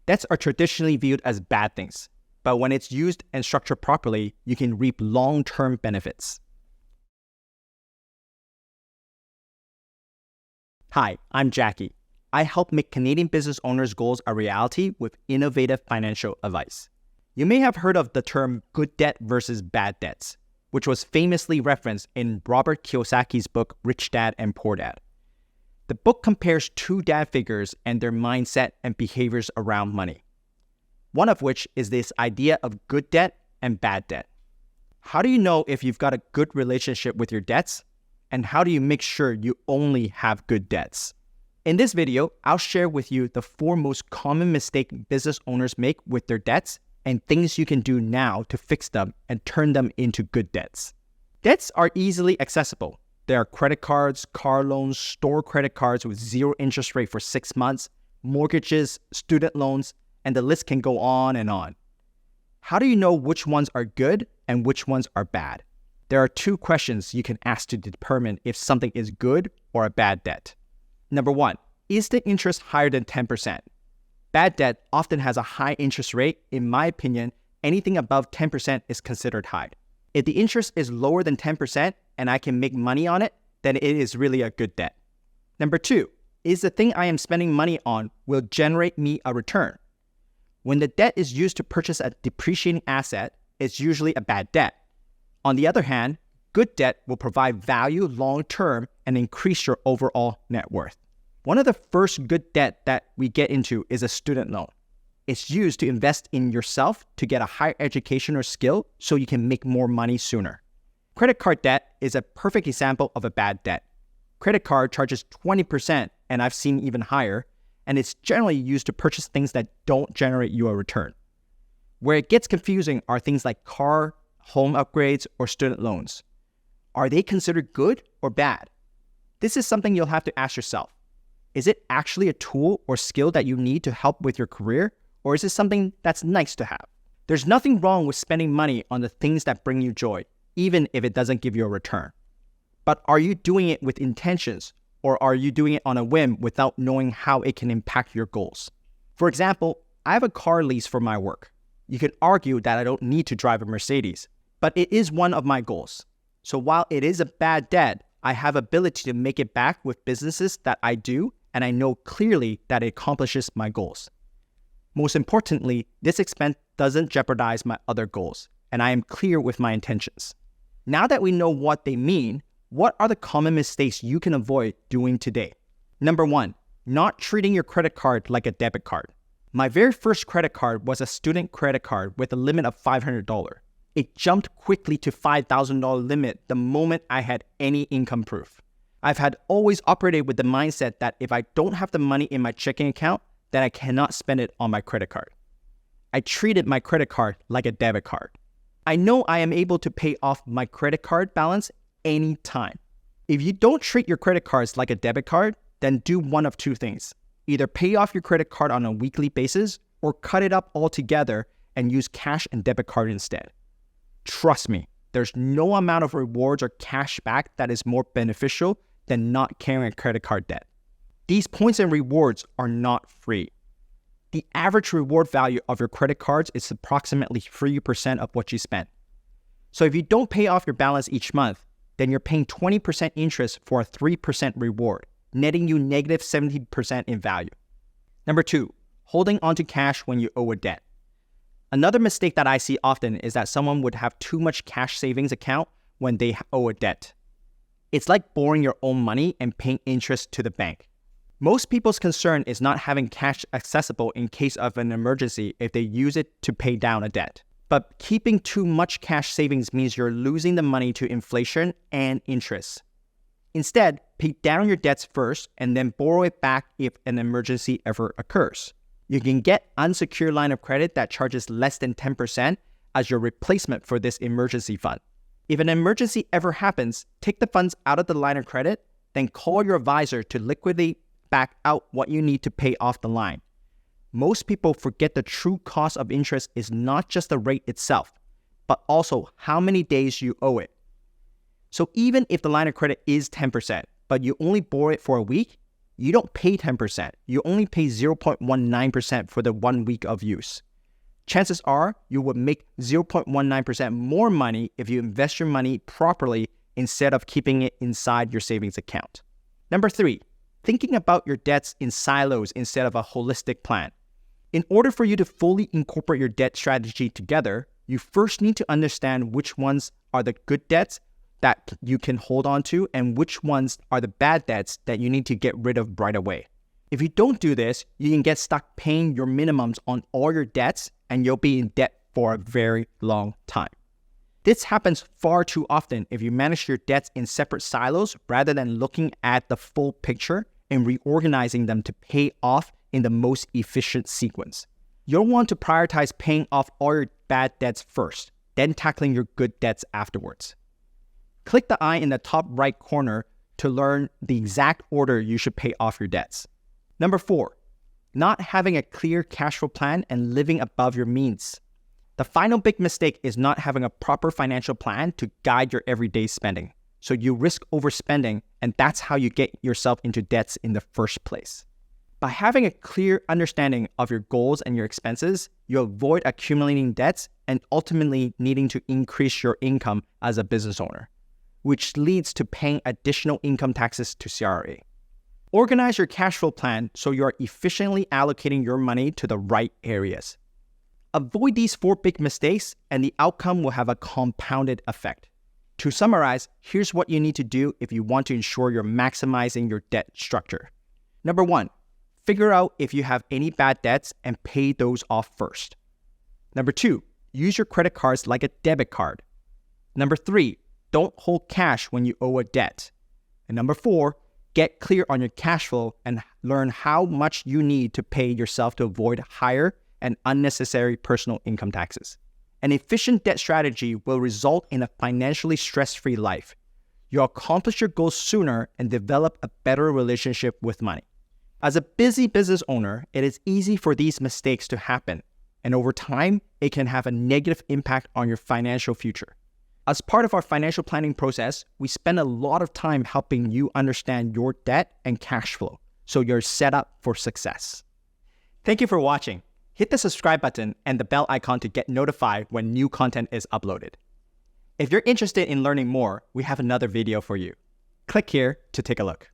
Debts are traditionally viewed as bad things, but when it's used and structured properly, you can reap long-term benefits. Hi, I'm Jackie. I help make Canadian business owners' goals a reality with innovative financial advice. You may have heard of the term good debt versus bad debts, which was famously referenced in Robert Kiyosaki's book, Rich Dad and Poor Dad. The book compares two dad figures and their mindset and behaviors around money. One of which is this idea of good debt and bad debt. How do you know if you've got a good relationship with your debts? And how do you make sure you only have good debts? In this video, I'll share with you the 4 most common mistakes business owners make with their debts and things you can do now to fix them and turn them into good debts. Debts are easily accessible. There are credit cards, car loans, store credit cards with 0 interest rate for 6 months, mortgages, student loans, and the list can go on and on. How do you know which ones are good and which ones are bad? There are 2 questions you can ask to determine if something is good or a bad debt. Number 1, is the interest higher than 10%? Bad debt often has a high interest rate. In my opinion, anything above 10% is considered high. If the interest is lower than 10% and I can make money on it, then it is really a good debt. Number 2, is the thing I am spending money on will generate me a return? When the debt is used to purchase a depreciating asset, it's usually a bad debt. On the other hand, good debt will provide value long-term and increase your overall net worth. One of the first good debt that we get into is a student loan. It's used to invest in yourself to get a higher education or skill so you can make more money sooner. Credit card debt is a perfect example of a bad debt. Credit card charges 20%, and I've seen even higher, and it's generally used to purchase things that don't generate you a return. Where it gets confusing are things like car, home upgrades, or student loans. Are they considered good or bad? This is something you'll have to ask yourself. Is it actually a tool or skill that you need to help with your career, or is it something that's nice to have? There's nothing wrong with spending money on the things that bring you joy, even if it doesn't give you a return. But are you doing it with intentions, or are you doing it on a whim without knowing how it can impact your goals? For example, I have a car lease for my work. You could argue that I don't need to drive a Mercedes, but it is one of my goals. So while it is a bad debt, I have ability to make it back with businesses that I do, and I know clearly that it accomplishes my goals. Most importantly, this expense doesn't jeopardize my other goals, and I am clear with my intentions. Now that we know what they mean, what are the common mistakes you can avoid doing today? Number 1, not treating your credit card like a debit card. My very first credit card was a student credit card with a limit of $500. It jumped quickly to $5,000 limit the moment I had any income proof. I've had always operated with the mindset that if I don't have the money in my checking account, then I cannot spend it on my credit card. I treated my credit card like a debit card. I know I am able to pay off my credit card balance anytime. If you don't treat your credit cards like a debit card, then do one of 2 things. Either pay off your credit card on a weekly basis or cut it up altogether and use cash and debit card instead. Trust me, there's no amount of rewards or cash back that is more beneficial than not carrying a credit card debt. These points and rewards are not free. The average reward value of your credit cards is approximately 3% of what you spend. So if you don't pay off your balance each month, then you're paying 20% interest for a 3% reward, netting you negative 70% in value. Number 2, holding onto cash when you owe a debt. Another mistake that I see often is that someone would have too much cash savings account when they owe a debt. It's like borrowing your own money and paying interest to the bank. Most people's concern is not having cash accessible in case of an emergency if they use it to pay down a debt. But keeping too much cash savings means you're losing the money to inflation and interest. Instead, pay down your debts first and then borrow it back if an emergency ever occurs. You can get unsecured line of credit that charges less than 10% as your replacement for this emergency fund. If an emergency ever happens, take the funds out of the line of credit, then call your advisor to liquidate back out what you need to pay off the line. Most people forget the true cost of interest is not just the rate itself, but also how many days you owe it. So even if the line of credit is 10%, but you only borrow it for a week, you don't pay 10%. You only pay 0.19% for the 1 week of use. Chances are you would make 0.19% more money if you invest your money properly instead of keeping it inside your savings account. Number 3, thinking about your debts in silos instead of a holistic plan. In order for you to fully incorporate your debt strategy together, you first need to understand which ones are the good debts that you can hold on to and which ones are the bad debts that you need to get rid of right away. If you don't do this, you can get stuck paying your minimums on all your debts and you'll be in debt for a very long time. This happens far too often if you manage your debts in separate silos rather than looking at the full picture and reorganizing them to pay off in the most efficient sequence. You'll want to prioritize paying off all your bad debts first, then tackling your good debts afterwards. Click the eye in the top right corner to learn the exact order you should pay off your debts. Number 4, not having a clear cash flow plan and living above your means. The final big mistake is not having a proper financial plan to guide your everyday spending. So you risk overspending, and that's how you get yourself into debts in the first place. By having a clear understanding of your goals and your expenses, you avoid accumulating debts and ultimately needing to increase your income as a business owner, which leads to paying additional income taxes to CRA. Organize your cash flow plan so you are efficiently allocating your money to the right areas. Avoid these 4 big mistakes and the outcome will have a compounded effect. To summarize, here's what you need to do if you want to ensure you're maximizing your debt structure. Number 1, figure out if you have any bad debts and pay those off first. Number 2, use your credit cards like a debit card. Number 3, don't hold cash when you owe a debt. And number 4, get clear on your cash flow and learn how much you need to pay yourself to avoid higher and unnecessary personal income taxes. An efficient debt strategy will result in a financially stress-free life. You'll accomplish your goals sooner and develop a better relationship with money. As a busy business owner, it is easy for these mistakes to happen, and over time, it can have a negative impact on your financial future. As part of our financial planning process, we spend a lot of time helping you understand your debt and cash flow, so you're set up for success. Thank you for watching. Hit the subscribe button and the bell icon to get notified when new content is uploaded. If you're interested in learning more, we have another video for you. Click here to take a look.